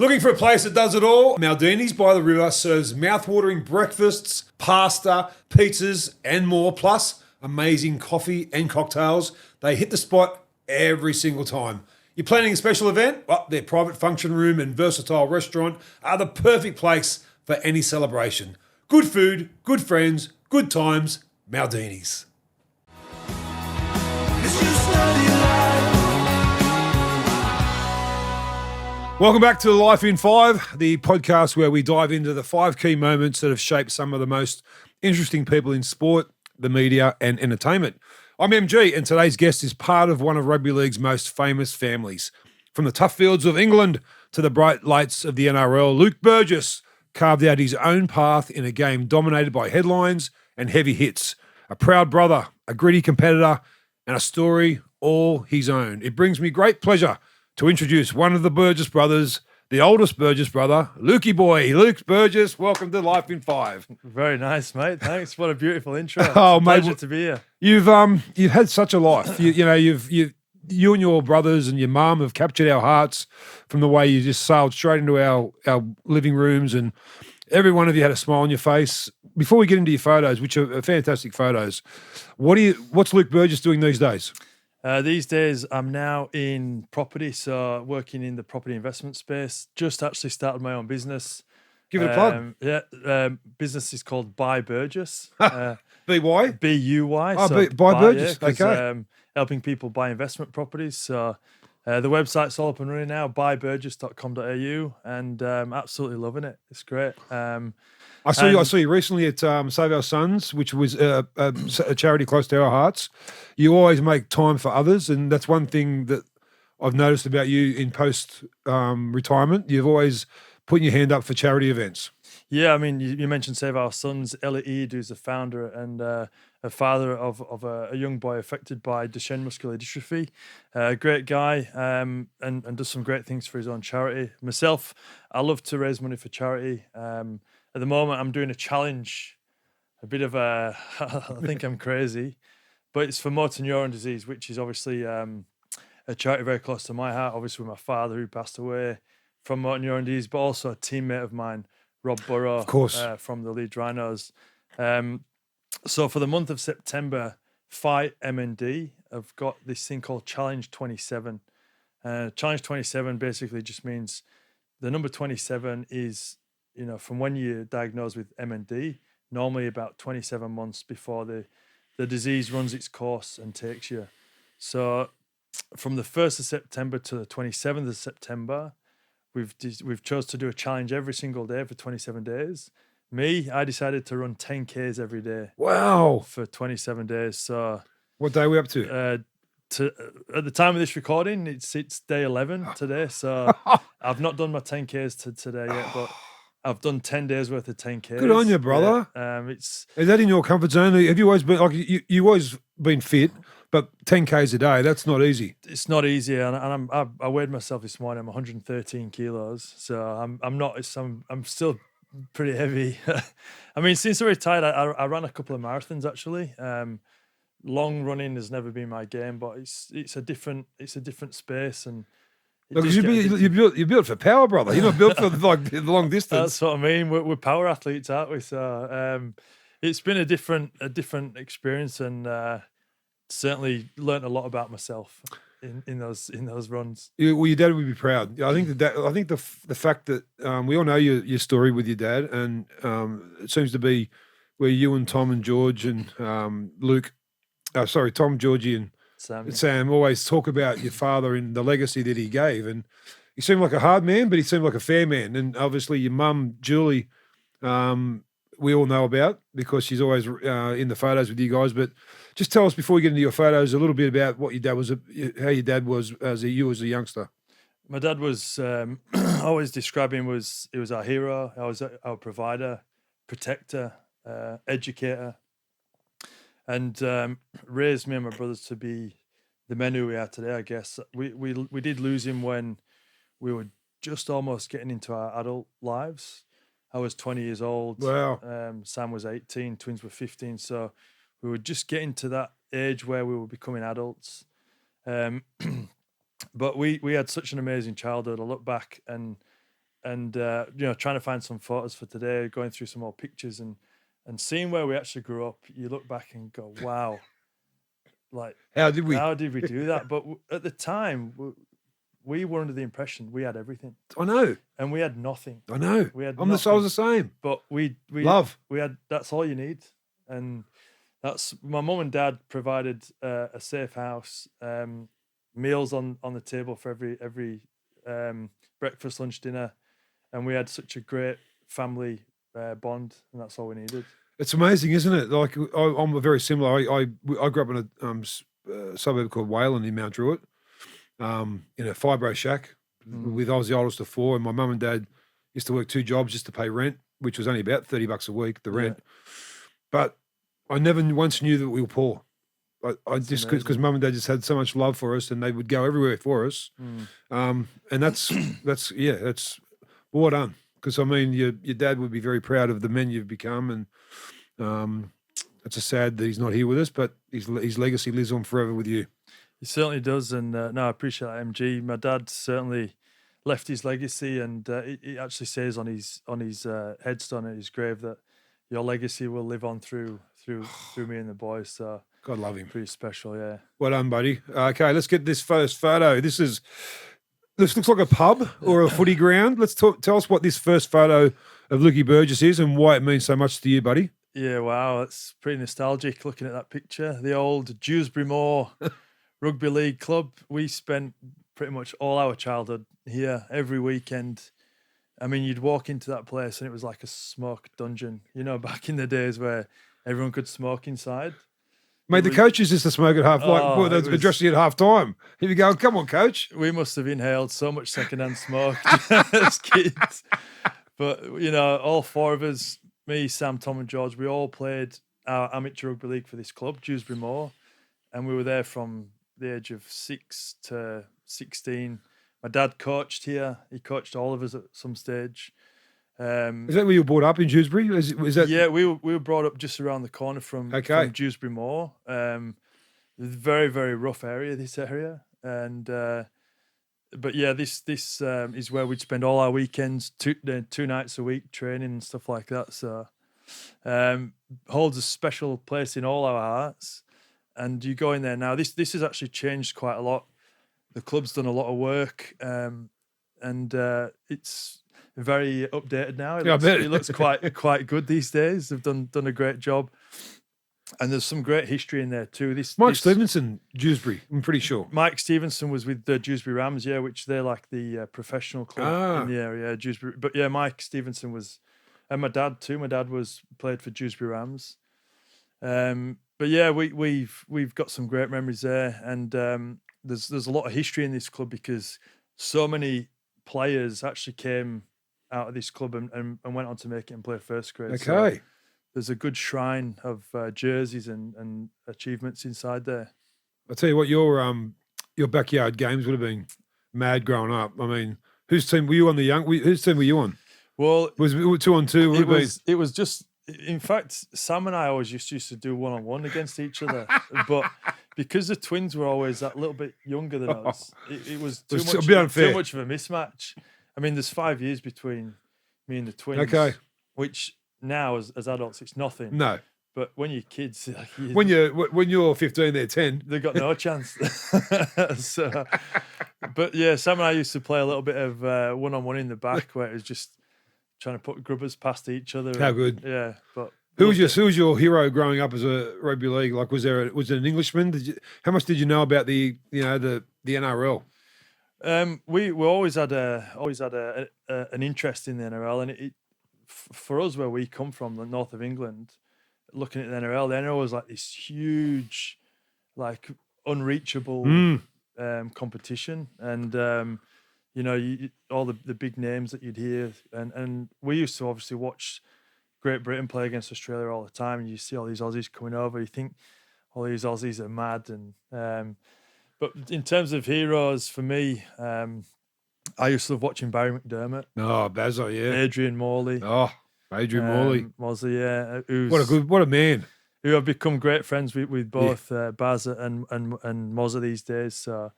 Looking for a place that does it all? Maldini's by the River serves mouth-watering breakfasts, pasta, pizzas, and more, plus amazing coffee and cocktails. They hit the spot every single time. You're planning a special event? Well, their private function room and versatile restaurant are the perfect place for any celebration. Good food, good friends, good times, Maldini's. Welcome back to Life in 5, the podcast where we dive into the 5 key moments that have shaped some of the most interesting people in sport, the media, and entertainment. I'm MG, and today's guest is part of one of rugby league's most famous families. From the tough fields of England to the bright lights of the NRL, Luke Burges carved out his own path in a game dominated by headlines and heavy hits. A proud brother, a gritty competitor, and a story all his own. It brings me great pleasure to introduce one of the Burgess brothers, the oldest Burgess brother, Lukey boy. Luke Burgess, welcome to Life in 5. Very nice, mate. Thanks. What a beautiful intro. Oh, it's a mate, pleasure to be here. You've had such a life. You and your brothers and your mum have captured our hearts from the way you just sailed straight into our living rooms, and every one of you had a smile on your face. Before we get into your photos, which are fantastic photos, what's Luke Burgess doing these days? These days, I'm now in property, so working in the property investment space. Just actually started my own business. Give it a plug. Business is called Buy Burgess. B-Y? B-U-Y. Oh, Buy Burgess. Yeah, okay. Helping people buy investment properties. So the website's all up and running now, buyburgess.com.au, and absolutely loving it. It's great. I saw you recently at Save Our Sons, which was a charity close to our hearts. You always make time for others, and that's one thing that I've noticed about you in post-retirement. You've always put your hand up for charity events. Yeah, I mean, you mentioned Save Our Sons. Elliot Eade, who's the founder and a father of a young boy affected by Duchenne muscular dystrophy. Great guy, and does some great things for his own charity. Myself, I love to raise money for charity. At the moment, I'm doing a challenge, a bit of I think I'm crazy, but it's for motor neuron disease, which is obviously a charity very close to my heart, obviously with my father who passed away from motor neuron disease, but also a teammate of mine, Rob Burrow, of course, from the Leeds Rhinos. So for the month of September, Fight MND have got this thing called Challenge 27. Challenge 27 basically just means the number 27 is, from when you're diagnosed with MND, normally about 27 months before the disease runs its course and takes you. So from the 1st of September to the 27th of September, we've chose to do a challenge every single day for 27 days. I decided to run 10Ks every day. Wow. For 27 days. So what day are we up to? At the time of this recording, it's day 11 today. So I've not done my 10Ks today yet, but I've done 10 days worth of 10Ks. Good on you, brother. Yeah, is that in your comfort zone? Have you always been you always been fit, but 10Ks a day, that's not easy. It's not easy, and I weighed myself this morning. I'm 113 kilos, so I'm still pretty heavy. I mean, since I retired, I ran a couple of marathons actually. Long running has never been my game, but it's a different space, and because you're built for power, brother. You're not built for the long distance. That's what I mean. We're power athletes, aren't we? So it's been a different experience, and certainly learned a lot about myself in those runs. Well, your dad would be proud. I think the fact that we all know your story with your dad, and it seems to be where you and Tom and George and Tom, Georgie and Sam always talk about your father and the legacy that he gave. And he seemed like a hard man, but he seemed like a fair man. And obviously your mum, Julie, we all know about because she's always in the photos with you guys. But just tell us before we get into your photos a little bit about what your dad was, how your dad was as a youngster. My dad was always describing he was our hero. I was our provider, protector, educator, and raised me and my brothers to be the men who we are today. I guess we did lose him when we were just almost getting into our adult lives. I was 20 years old. Wow. Sam was 18. Twins were 15. So we were just getting to that age where we were becoming adults. But we had such an amazing childhood. I look back and and trying to find some photos for today, going through some old pictures and seeing where we actually grew up. You look back and go, wow, like How did we? how did we do that? But at the time, we were under the impression we had everything, I know. and we had nothing. I know. We had I was the same. But we Love. we had, that's all you need, and that's my mum and dad provided a safe house, meals on the table for every breakfast, lunch, dinner, and we had such a great family bond, and that's all we needed. It's amazing, isn't it? Like I'm very similar. I grew up in a suburb called Wayland in Mount Druitt, in a fibro shack. I was the oldest of four, and my mum and dad used to work 2 jobs just to pay rent, which was only about $30 a week, the rent. But I never once knew that we were poor. I just because mum and dad just had so much love for us, and they would go everywhere for us. And that's well done. Because I mean, your dad would be very proud of the men you've become, and it's a sad that he's not here with us, but his legacy lives on forever with you. He certainly does, and no, I appreciate that, MG. My dad certainly left his legacy, and it actually says on his headstone at his grave that your legacy will live on through me and the boys. So God love him. Pretty special, yeah. Well done, buddy. Okay, let's get this first photo. This looks like a pub or a footy ground. Tell us what this first photo of Luke Burges is and why it means so much to you, buddy. Yeah, wow, it's pretty nostalgic looking at that picture. The old Dewsbury Moor Rugby League club. We spent pretty much all our childhood here every weekend. I mean, you'd walk into that place and it was like a smoke dungeon, back in the days where everyone could smoke inside. Mate, the coaches used to smoke at half, they'd address you at half time. Here we go, come on, coach. We must have inhaled so much secondhand smoke as kids. But, all 4 of us, me, Sam, Tom and George, we all played our amateur rugby league for this club, Dewsbury Moor. And we were there from the age of 6 to 16. My dad coached here. He coached all of us at some stage. Is that where you were brought up in Dewsbury? Is that... Yeah, we were brought up just around the corner from Dewsbury Moor. Very, very rough area, this area. And but yeah, this is where we'd spend all our weekends, 2 nights a week training and stuff like that. So holds a special place in all our hearts. And you go in there now. This has actually changed quite a lot. The club's done a lot of work, and it's very updated now. It looks quite good these days. They've done a great job, and there's some great history in there too. Mike Stevenson, Dewsbury, I'm pretty sure. Mike Stevenson was with the Dewsbury Rams, which they're like the professional club in the area, Dewsbury. But yeah, Mike Stevenson was, and my dad too. My dad played for Dewsbury Rams. But yeah, we've got some great memories there, and there's a lot of history in this club because so many players actually came out of this club and went on to make it and play first grade. Okay. So there's a good shrine of jerseys and achievements inside there. I'll tell you what, your backyard games would have been mad growing up. I mean, whose team were you on? Whose team were you on? Well, it was 2-on-2. It was just. In fact, Sam and I always used to do 1-on-1 against each other, but because the twins were always that little bit younger than us, it was too much of a mismatch. I mean, there's 5 years between me and the twins, which now as adults it's nothing. No, but when you're kids, when you're 15, they're 10. They've got no chance. So, but yeah, Sam and I used to play a little bit of 1-on-1 in the back where it was just trying to put grubbers past each other. How good. Yeah. But who was your hero growing up as a rugby league? Like, was it an Englishman? How much did you know about the NRL? We always had an interest in the NRL, and it for us where we come from, the north of England, looking at the NRL was like this huge, like unreachable competition, and all the big names that you'd hear, and we used to obviously watch Great Britain play against Australia all the time, and you see all these Aussies coming over. You think all these Aussies are mad, and but in terms of heroes for me, I used to love watching Barry McDermott. Oh, Bazza, yeah. Adrian Morley. Oh, Adrian Morley. Mosley, yeah. What a man. Who have become great friends with both Bazza and Mosley these days. So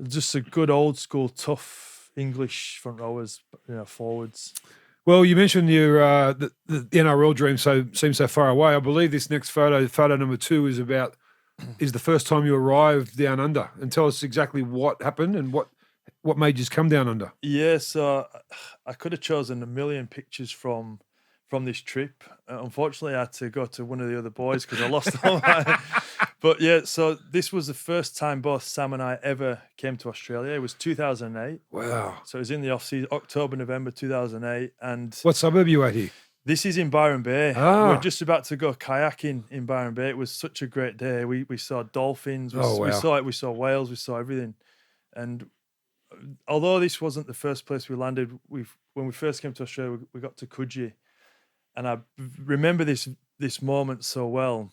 just a good old school, tough English front rowers, forwards. Well, you mentioned your the NRL dream seems so far away. I believe this next photo number 2, is the first time you arrived down under. And tell us exactly what happened and what made you come down under. Yeah, so I could have chosen a million pictures from this trip. Unfortunately, I had to go to one of the other boys because I lost all mine. But yeah, so this was the first time both Sam and I ever came to Australia. It was 2008. Wow. So it was in the off-season, October, November 2008. And what suburb are you at here? This is in Byron Bay. Ah. We're just about to go kayaking in Byron Bay. It was such a great day. We saw dolphins. We saw whales. We saw everything. And although this wasn't the first place we landed, when we first came to Australia, we got to Coogee. And I remember this moment so well.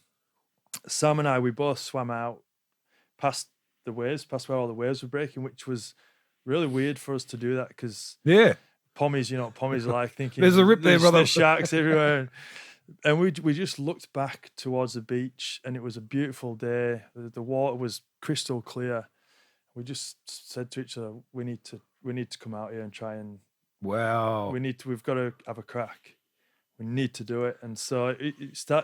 Sam and I, we both swam out past the waves, past where all the waves were breaking, which was really weird for us to do that because pommies, you know what pommies are like, thinking there's a rip there, brother. There's sharks everywhere. And we just looked back towards the beach, and it was a beautiful day. The water was crystal clear. We just said to each other, we need to come out here and try and we've got to have a crack. We need to do it. And so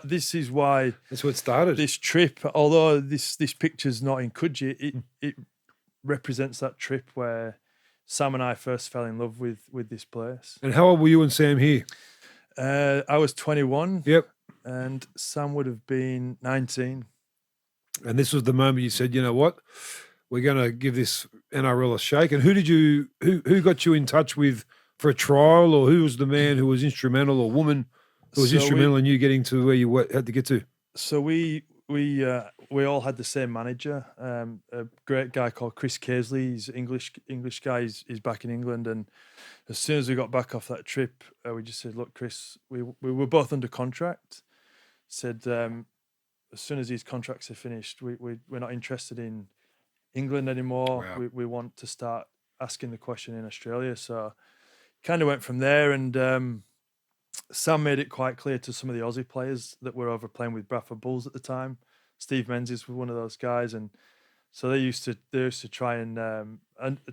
this is why that's what started this trip. Although this picture's not in Coogee, it represents that trip where Sam and I first fell in love with this place. And how old were you and Sam here? I was 21. Yep. And Sam would have been 19. And this was the moment you said, you know what, we're going to give this NRL a shake. And who got you in touch with for a trial, or who was the man who was instrumental, or woman who was instrumental in you getting to where you had to get to? So we all had the same manager, a great guy called Chris Casely. He's English guy. He's back in England. And as soon as we got back off that trip, we just said, look, Chris, we were both under contract. Said as soon as these contracts are finished, we're not interested in England anymore. Wow. We want to start asking the question in Australia. So kind of went from there, and Sam made it quite clear to some of the Aussie players that were over playing with Bradford Bulls at the time. Steve Menzies was one of those guys, and so they used to try and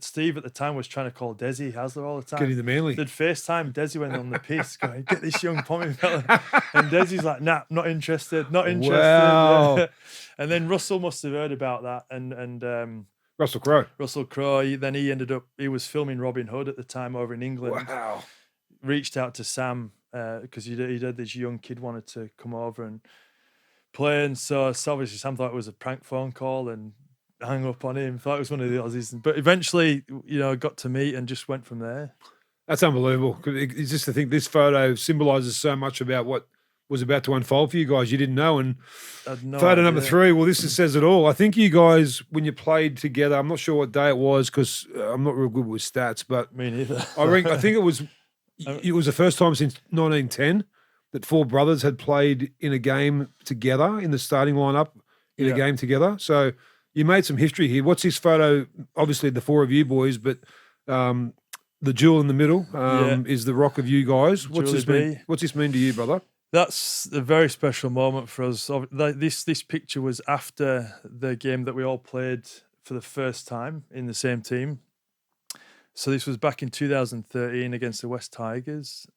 Steve at the time was trying to call Desi Hasler all the time. Getting the Manly. They'd FaceTime Desi when on the piss, going, get this young pommy fella. And Desi's like, nah, not interested. Wow. Yeah. And then Russell must have heard about that, and Russell Crowe. He was filming Robin Hood at the time over in England. Wow. Reached out to Sam because he had this young kid wanted to come over and play, and so obviously Sam thought it was a prank phone call and hung up on him. Thought it was one of the Aussies, but eventually, got to meet and just went from there. That's unbelievable. It's just to think this photo symbolises so much about what was about to unfold for you guys. You didn't know. And photo number 3, well, this says it all. I think you guys, when you played together, I'm not sure what day it was because I'm not real good with stats, but me neither. I think it was the first time since 1910 that 4 brothers had played in a game together in the starting lineup in a game together. So you made some history here. What's this photo? Obviously, the 4 of you boys, but the jewel in the middle is the rock of you guys. What's this mean to you, brother? That's a very special moment for us. This picture was after the game that we all played for the first time in the same team. So this was back in 2013 against the West Tigers.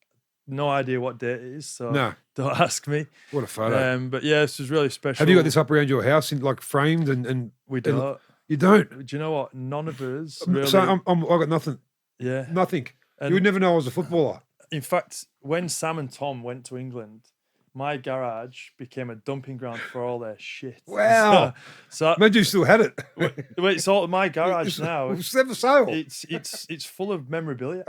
No idea what date it is, so don't ask me. What a photo. But yeah, this was really special. Have you got this up around your house in framed and we don't. You don't? Do you know what? None of us really. So I've got nothing. Yeah. Nothing. You would never know I was a footballer. In fact, when Sam and Tom went to England, my garage became a dumping ground for all their shit. Wow. So imagine you still had it. It's all my garage now. It's never sale. It's full of memorabilia.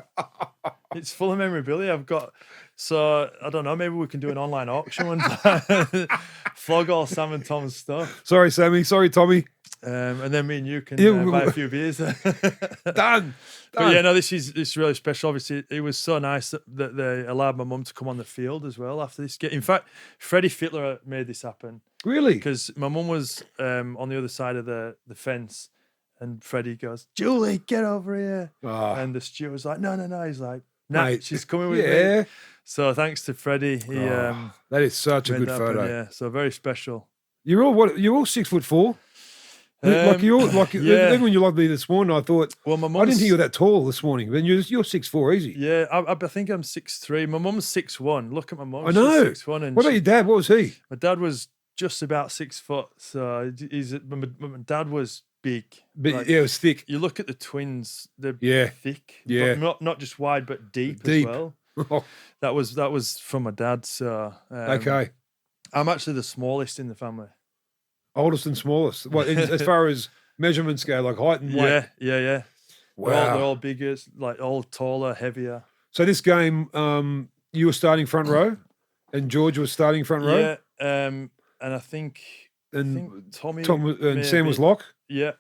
It's full of memorabilia. I've got, so I don't know, maybe we can do an online auction one time. Flog all Sam and Tom's stuff. Sorry, Sammy. Sorry, Tommy. And then me and you can buy a few beers. Done. But yeah, no, this is really special. Obviously, it was so nice that they allowed my mum to come on the field as well after this game. In fact, Freddie Fittler made this happen. Really? Because my mum was on the other side of the fence, and Freddie goes, "Julie, get over here!" Oh. And the steward was like, "No." He's like, "Nah, mate, she's coming with me." So thanks to Freddie, that is such a good photo. Yeah, so very special. You're all 6'4"? Yeah. Even when you logged me this morning, I thought, Well, my I didn't mum's think you were that tall this morning. But you're 6'4", easy. yeah. I think I'm 6'3". My mum's 6'1". Look at my mum. I know. She's 6'1", and What about your dad? What was he? my dad was just about 6 foot. So my dad was big. But Like, yeah, it was thick. you look at the twins; they're Yeah. thick. Yeah. but not just wide, but deep Deep. as well. Oh, That was from my dad. So okay. I'm actually the smallest in the family. Oldest and smallest. What as far as measurements go, like height and weight? Yeah. Wow. They're all bigger, like all taller, heavier. So this game, you were starting front row, and George was starting front row. Yeah, and I think Tommy and Sam was lock, Yeah,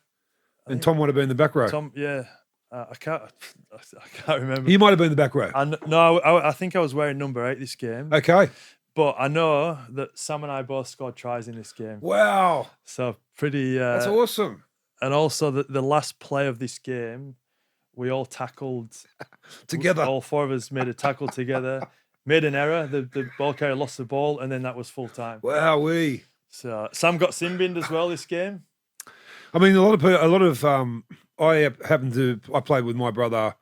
and Tom might have been in the back row. Tom. Yeah, I can't remember. He might have been in the back row. I think I was wearing number 8 this game. Okay. But I know that Sam and I both scored tries in this game. Wow. So pretty. That's awesome. And also the last play of this game, we all tackled Together. All 4 of us made a tackle together. Made an error. The ball carrier lost the ball, and then that was full time. Wowee. So Sam got sin-binned as well this game. I mean, I played with my brother,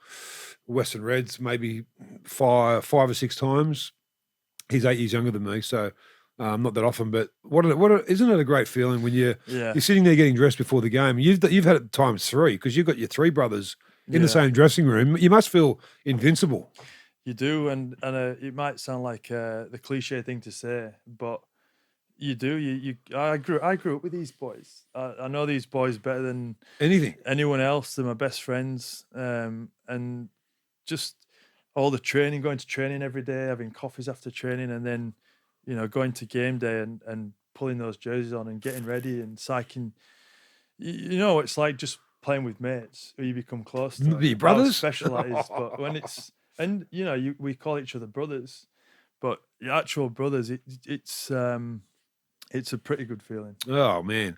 Western Reds, maybe five or six times. He's 8 years younger than me, so not that often. But isn't it a great feeling when you're sitting there getting dressed before the game? You've had it times 3 because you've got your 3 brothers in the same dressing room. You must feel invincible. You do, and it might sound like the cliche thing to say, but you do. I grew up with these boys. I know these boys better than anyone else. They're my best friends, and just all the training, going to training every day, having coffees after training, and then going to game day and pulling those jerseys on and getting ready and psyching. It's like just playing with mates who you become close to. Your brothers? Special that is, but when it's we call each other brothers, but your actual brothers, it's a pretty good feeling. Oh man.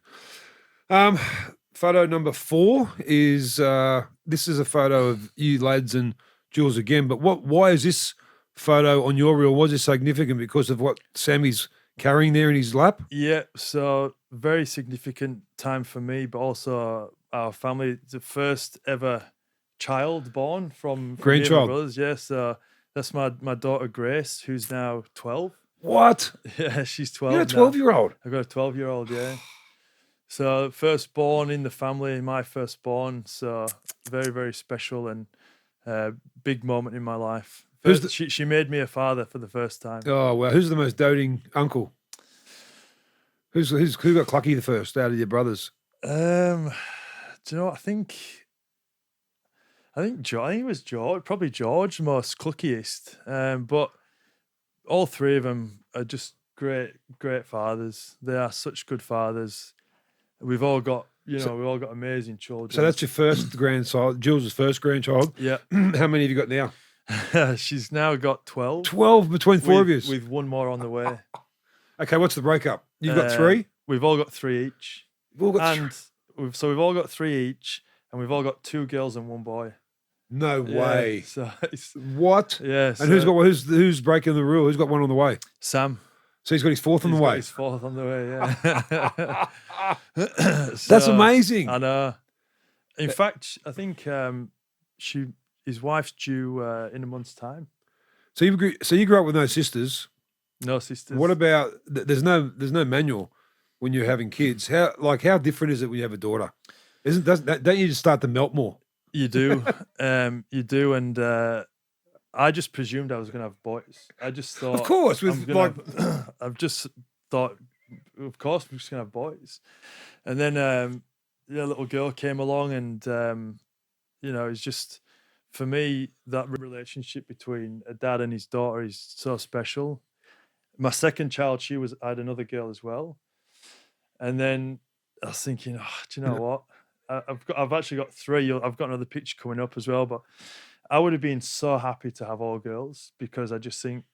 Photo number 4 is this is a photo of you lads and Jules again. But why is this photo on your reel? Was it significant because of what Sammy's carrying there in his lap? Yeah, so very significant time for me, but also our family. The first ever child born from grandchild. Brothers. Yeah, so that's my daughter Grace, who's now 12. What? Yeah, she's 12. You're a 12-year-old. I've got a 12-year-old. Yeah. So firstborn in the family, my firstborn. So very, very special and big moment in my life. She made me a father for the first time. Oh wow! Who's the most doting uncle? Who got Clucky the first out of your brothers? Do you know what? I think it was George. Probably George, the most cluckiest. But all 3 of them are just great fathers. They are such good fathers. We've all got we've all got amazing children. So that's your first grandchild, Jules' first grandchild. Yeah. How many have you got now? She's now got 12. 12 between 4 of you. With one more on the way. Okay, what's the breakup? You've got 3? We've all got 3 each. We've all got we've all got 3 each, and we've all got 2 girls and 1 boy. No way. So what? Yeah. And who's breaking the rule? Who's got one on the way? Sam. So he's got his 4th on the way. His 4th on the way. Yeah. That's amazing. I know. In fact, I think his wife's due in a month's time. So you grew up with no sisters. No sisters. What about there's no manual when you're having kids? How different is it when you have a daughter? Don't you just start to melt more? You do, you do, and I just presumed I was going to have boys. I just thought, of course, I've just thought, of course, we're just going to have boys, and then a little girl came along, and it's just for me that relationship between a dad and his daughter is so special. My second child, I had another girl as well, and then I was thinking, do you know what? I've actually got 3. I've got another picture coming up as well, but I would have been so happy to have all girls because I just think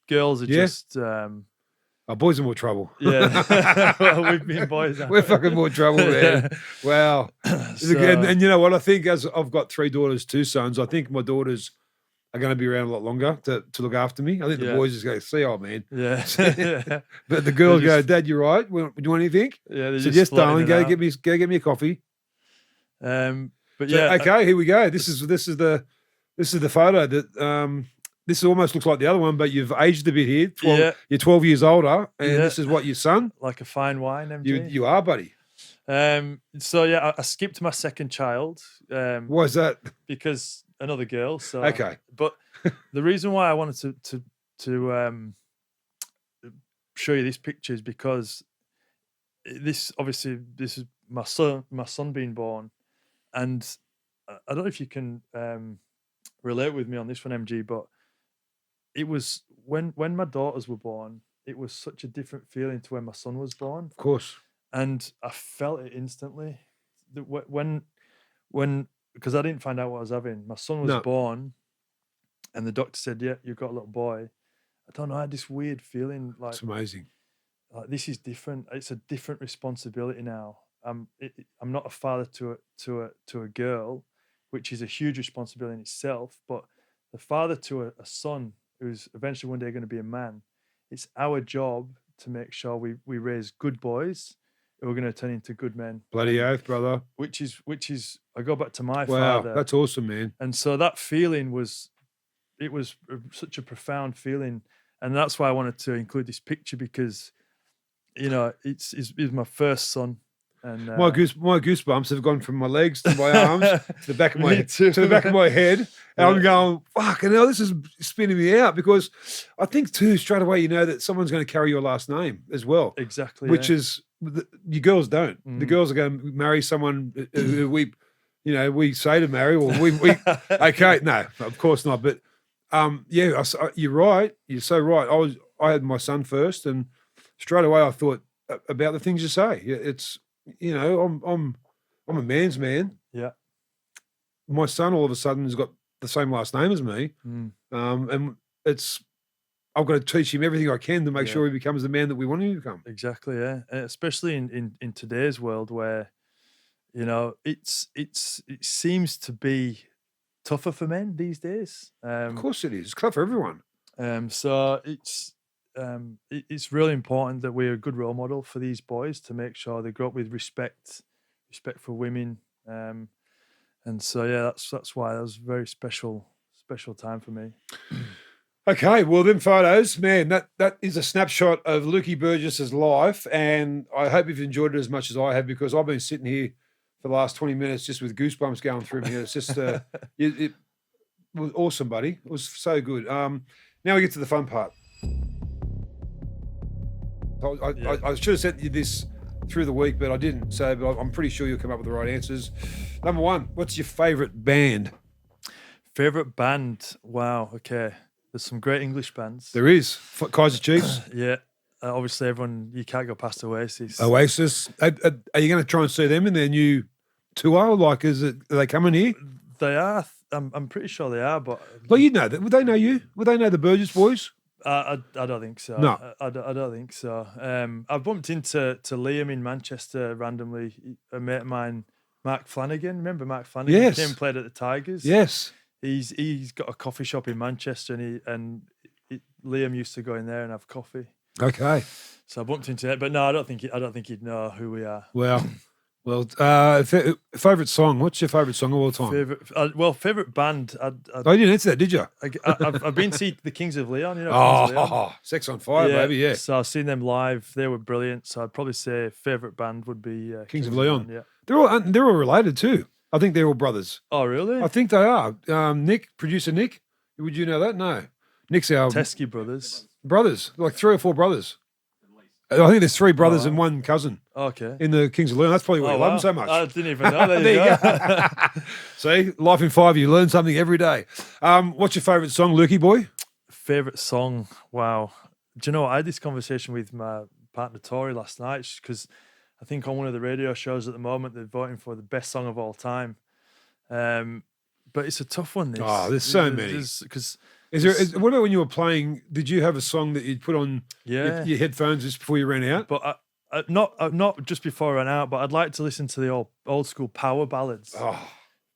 girls are just. Boys are more trouble. Yeah, well, we've been boys. We're fucking more trouble, man. Wow. And you know what? I think as I've got 3 daughters, 2 sons, I think my daughters are going to be around a lot longer to look after me. I think the boys just go, see, old man. Yeah. But the girls go, Dad, you're right. Do you want anything? Yeah. So yes, darling, go get me a coffee. But so, yeah. Okay, here we go. This is the photo that this almost looks like the other one, but you've aged a bit here. You're 12 years older, and this is what your son. Like a fine wine, MG. You are, buddy. So yeah, I skipped my second child. Why is that? Because another girl. So okay. But the reason why I wanted to show you this picture is because this is my son being born, and I don't know if you can relate with me on this one, MG, but it was when my daughters were born, it was such a different feeling to when my son was born. Of course. And I felt it instantly. When because I didn't find out what I was having. My son was born, and the doctor said, "Yeah, you've got a little boy." I don't know. I had this weird feeling like it's amazing. Like this is different. It's a different responsibility now. I'm not a father to a girl, which is a huge responsibility in itself. But the father to a son who's eventually one day going to be a man. It's our job to make sure we raise good boys who are going to turn into good men. Bloody oath, brother. Which is I go back to my father. Wow, that's awesome, man. And so that feeling was such a profound feeling, and that's why I wanted to include this picture because, you know, it's my first son. And my goosebumps have gone from my legs to my arms to the back of my head. And I'm going, fuck, and now this is spinning me out because I think too straight away you know that someone's going to carry your last name as well. Exactly. Which is you girls don't. The girls are going to marry someone who we say to marry or we okay, no, of course not. But you're right. You're so right. I had my son first, and straight away I thought about the things you say. It's I'm a man's man. Yeah. My son all of a sudden has got the same last name as me. And I've got to teach him everything I can to make sure he becomes the man that we want him to become. Exactly, yeah. And especially in today's world where, you know, it seems to be tougher for men these days. Of course it is. It's tough for everyone. So it's really important that we're a good role model for these boys to make sure they grow up with respect for women. And so that's why that was a very special time for me. Okay, well, them photos, man, that is a snapshot of Luke Burges's life, and I hope you've enjoyed it as much as I have because I've been sitting here for the last 20 minutes just with goosebumps going through me. It's just it was awesome, buddy. It was so good. Now we get to the fun part. I should have sent you this through the week, but I didn't. So, but I'm pretty sure you'll come up with the right answers. Number one, what's your favourite band? Favourite band? Wow. Okay. There's some great English bands. There is. Kaiser Chiefs. Yeah. Obviously, you can't go past Oasis. Oasis. Are you going to try and see them in their new tour? Like, are they coming here? They are. I'm pretty sure they are. But well, you know that. Would they know you? Would they know the Burgess boys? I don't think so. No, I don't think so. I bumped into Liam in Manchester randomly. A mate of mine, Mark Flanagan. Remember Mark Flanagan? Yes. He came and played at the Tigers. Yes. He's got a coffee shop in Manchester, and Liam used to go in there and have coffee. Okay. So I bumped into it, but no, I don't think he'd know who we are. Well, favorite song. What's your favorite song of all time? Favorite band. You didn't answer that, did you? I've been to see the Kings of Leon. You know, Kings of Leon? Sex on Fire, baby. Yeah. So I've seen them live. They were brilliant. So I'd probably say favorite band would be Kings of Leon. Yeah. They're all related too. I think they're all brothers. Oh, really? I think they are. Producer Nick. Would you know that? No. Nick's our Teskey brothers. Brothers, like 3 or 4 brothers. I think there's 3 brothers and 1 cousin. Okay. In the Kings of Leon. That's probably why I love them so much. I didn't even know. There you go. See, life in 5, you learn something every day. What's your favourite song, Lukey boy? Favourite song? Wow. Do you know what? I had this conversation with my partner Tori last night because I think on one of the radio shows at the moment they're voting for the best song of all time. But it's a tough one. There's so many. What about when you were playing? Did you have a song that you'd put on your headphones just before you ran out? But not just before I ran out. But I'd like to listen to the old school power ballads.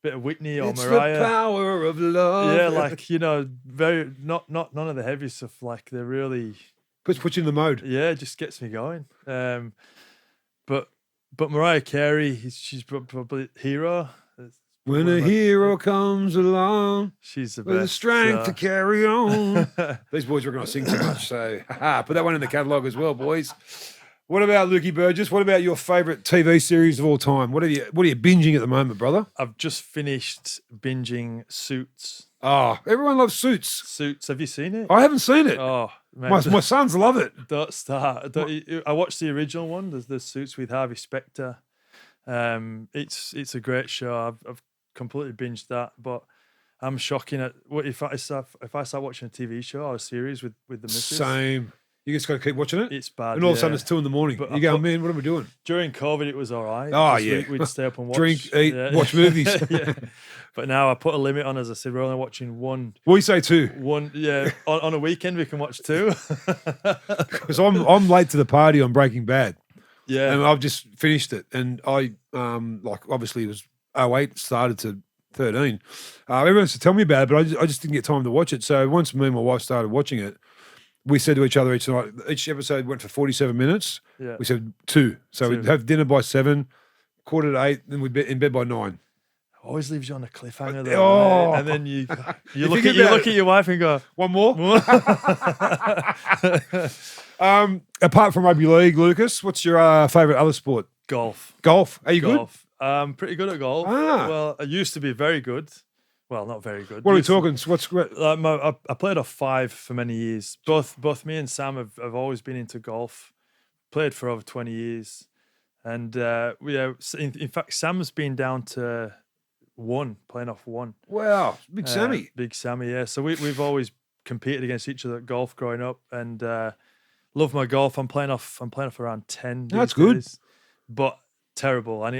bit of Whitney or It's Mariah. the power of love. Yeah, like, very not none of the heavy stuff. Like they're really puts you in the mode. Yeah, it just gets me going. But Mariah Carey, she's probably hero. When a hero comes along, she's the with the best. strength to carry on. These boys were going to sing too much, so put that one in the catalogue as well, boys. What about Luke Burges? What about your favourite TV series of all time? What are you binging at the moment, brother? I've just finished binging Suits. Oh, everyone loves Suits. Suits. Have you seen it? I haven't seen it. Oh, man. My sons love it. Don't start. I watched the original one. There's the Suits with Harvey Specter. It's a great show. I've completely binged that, but I'm shocking at if I start watching a TV show or a series with the missus. Same. You just got to keep watching it. It's bad. And all of a sudden it's 2 a.m. But you go, man, what are we doing? During COVID, it was all right. Oh, yeah. We'd stay up and watch. Drink, eat, watch movies. Yeah. But now I put a limit on, as I said, we're only watching one. We say 2. One, yeah. On a weekend, we can watch 2. Because I'm late to the party on Breaking Bad. Yeah. And I've just finished it. And I, obviously it was 08, started to 13. Everyone used to tell me about it, but I just didn't get time to watch it. So once me and my wife started watching it, we said to each other each night, each episode went for 47 minutes. Yeah. We said 2. So we'd have dinner by 7, quarter to 8, then we'd be in bed by 9. Always leaves you on a cliffhanger though. And then you look at your wife and go, one more? Apart from rugby league, Lucas, what's your favourite other sport? Golf. Golf? Are you good? I'm pretty good at golf. Well, I used to be very good. Well, not very good. What are we talking? What's I played off 5 for many years. Both me and Sam have always been into golf. Played for over 20 years, and in fact, Sam's been down to 1, playing off 1. Wow, Big Sammy. Big Sammy, yeah. So we've always competed against each other at golf growing up, and love my golf. I'm playing off around 10. That's good, but terrible. I'd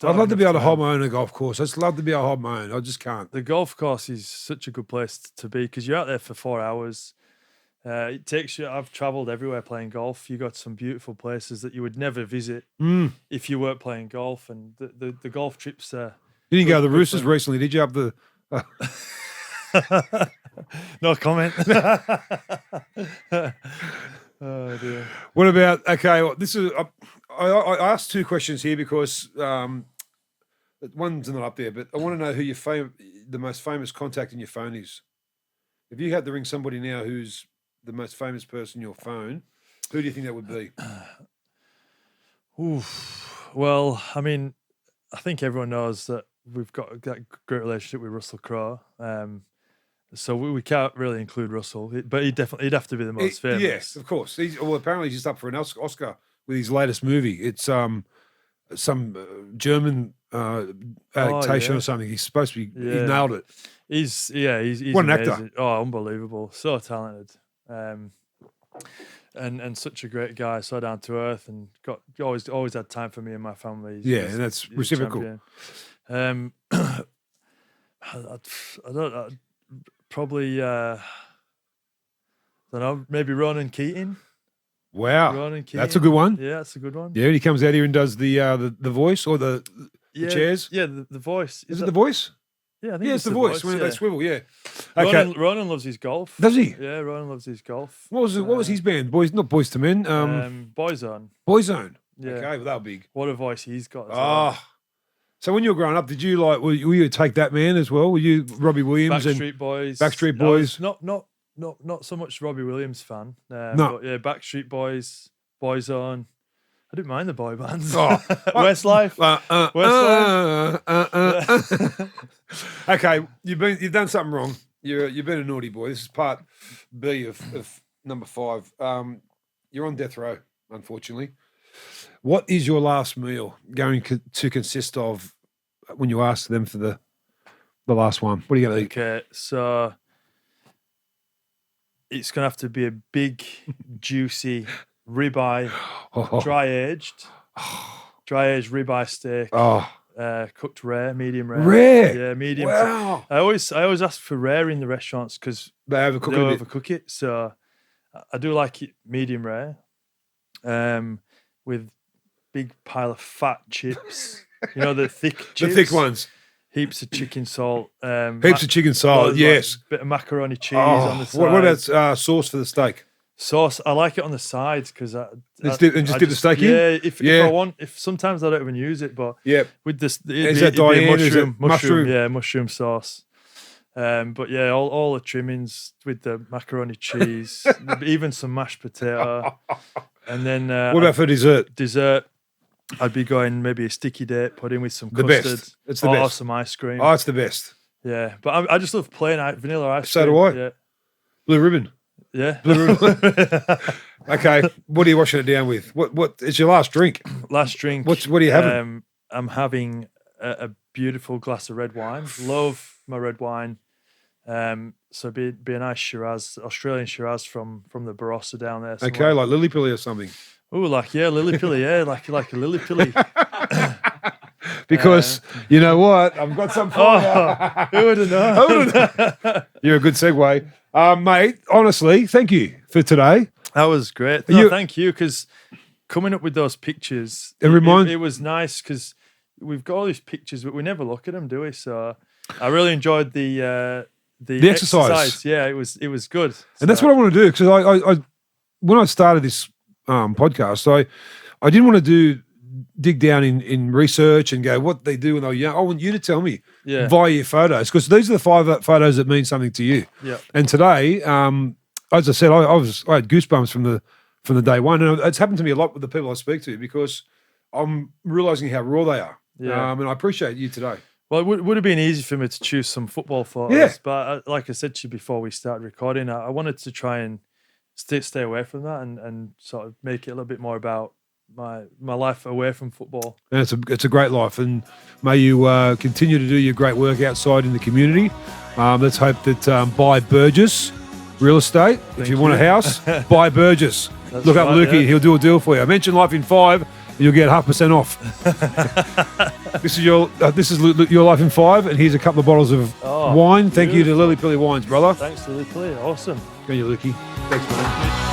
love to be able to hold my own on a golf course. I'd love to be able to hold my own. I just can't. The golf course is such a good place to be because you're out there for 4 hours. It takes you. I've travelled everywhere playing golf. You got some beautiful places that you would never visit if you weren't playing golf. And the golf trips are. You didn't go to the Roosters recently, did you? Up the. No comment. Oh dear. What about? Okay, well, this is. I asked 2 questions here because one's not up there, but I want to know who the most famous contact in your phone is. If you had to ring somebody now who's the most famous person in your phone, who do you think that would be? Well, I mean, I think everyone knows that we've got that great relationship with Russell Crowe. So we can't really include Russell, but he'd have to be the most famous. Yes, of course. Apparently he's up for an Oscar with his latest movie. It's some German adaptation or something. He's supposed to be. Yeah. He nailed it. He's what an amazing. actor! Oh, unbelievable! So talented, and such a great guy. So down to earth, and always had time for me and my family. And that's reciprocal. I don't. Probably, I don't know, maybe Ronan Keating. Wow, Ronan Keating. That's a good one. Yeah, that's a good one. Yeah, and he comes out here and does the voice or the chairs. Yeah, the voice. Is it the voice? Yeah, I think it's the voice when they swivel. Yeah. Okay. Ronan loves his golf. Does he? Yeah, Ronan loves his golf. What was his band? Not Boys to Men. Boyzone. Boyzone. Yeah. Okay, well, that was big. What a voice he's got. So when you were growing up, did you were you Take That Man as well? Were you Robbie Williams Backstreet Boys? Backstreet Boys. Not so much Robbie Williams fan. No. But yeah, Backstreet Boys, Boyzone. I didn't mind the boy bands. Westlife. Okay, you've done something wrong. You've been a naughty boy. This is part B of number 5. You're on death row, unfortunately. What is your last meal going to consist of when you ask them for the last one? What are you going to eat? Okay, so it's going to have to be a big, juicy ribeye, dry-aged ribeye steak, cooked rare, medium rare. Rare? Yeah, medium. Wow. I always ask for rare in the restaurants because they overcook it. So I do like it medium rare, with big pile of fat chips. You know, the thick chips. The thick ones. Heaps of chicken salt. Heaps of chicken salt, yes. Bit of macaroni cheese on the side. What about sauce for the steak? Sauce, I like it on the sides because Just dip the steak in? Yeah, if I want, sometimes I don't even use it, but with this, it'd be mushroom sauce. But yeah, all the trimmings with the macaroni cheese, even some mashed potato, and then what about for dessert? Dessert, I'd be going maybe a sticky date pudding with some custard. It's the best. Or some ice cream. Oh, it's the best. Yeah, but I just love plain vanilla ice cream. So do I. Yeah. Blue ribbon. Yeah. Blue ribbon. Okay, what are you washing it down with? What is your last drink? Last drink. What are you having? I'm having a beautiful glass of red wine. Love my red wine. So be a nice Shiraz, Australian Shiraz from the Barossa down there. Somewhere. Okay, like Lily Pilly or something. Oh, Lily Pilly, like a Lily Pilly. Because you know what, I've got some for you. Who would have known? You're a good segue, mate. Honestly, thank you for today. That was great. No, thank you, because coming up with those pictures, it was nice because we've got all these pictures, but we never look at them, do we? So I really enjoyed the exercise. Yeah, it was good. And that's what I want to do, because I when I started this podcast, I didn't want to dig down in research and go what they do when they're young. I want you to tell me via your photos, because these are the 5 photos that mean something to you. Yeah. And today, as I said, I had goosebumps from the day one, and it's happened to me a lot with the people I speak to, because I'm realizing how raw they are. Yeah. And I appreciate you today. Well, it would have been easy for me to choose some football photos, but like I said to you before we started recording, I wanted to try and stay away from that and sort of make it a little bit more about my life away from football. And it's a great life, and may you continue to do your great work outside in the community. Let's hope that buy Burgess Real Estate. If you want a house, buy Burgess. Look up Lukey, he'll do a deal for you. I mentioned Life in 5, and you'll get 0.5% off. This is your Life in 5, and here's a couple of bottles of wine. Thank you to Lily Pilly Wines, brother. Thanks, Lily Pilly. Awesome. Go you, Lukey. Thanks, man.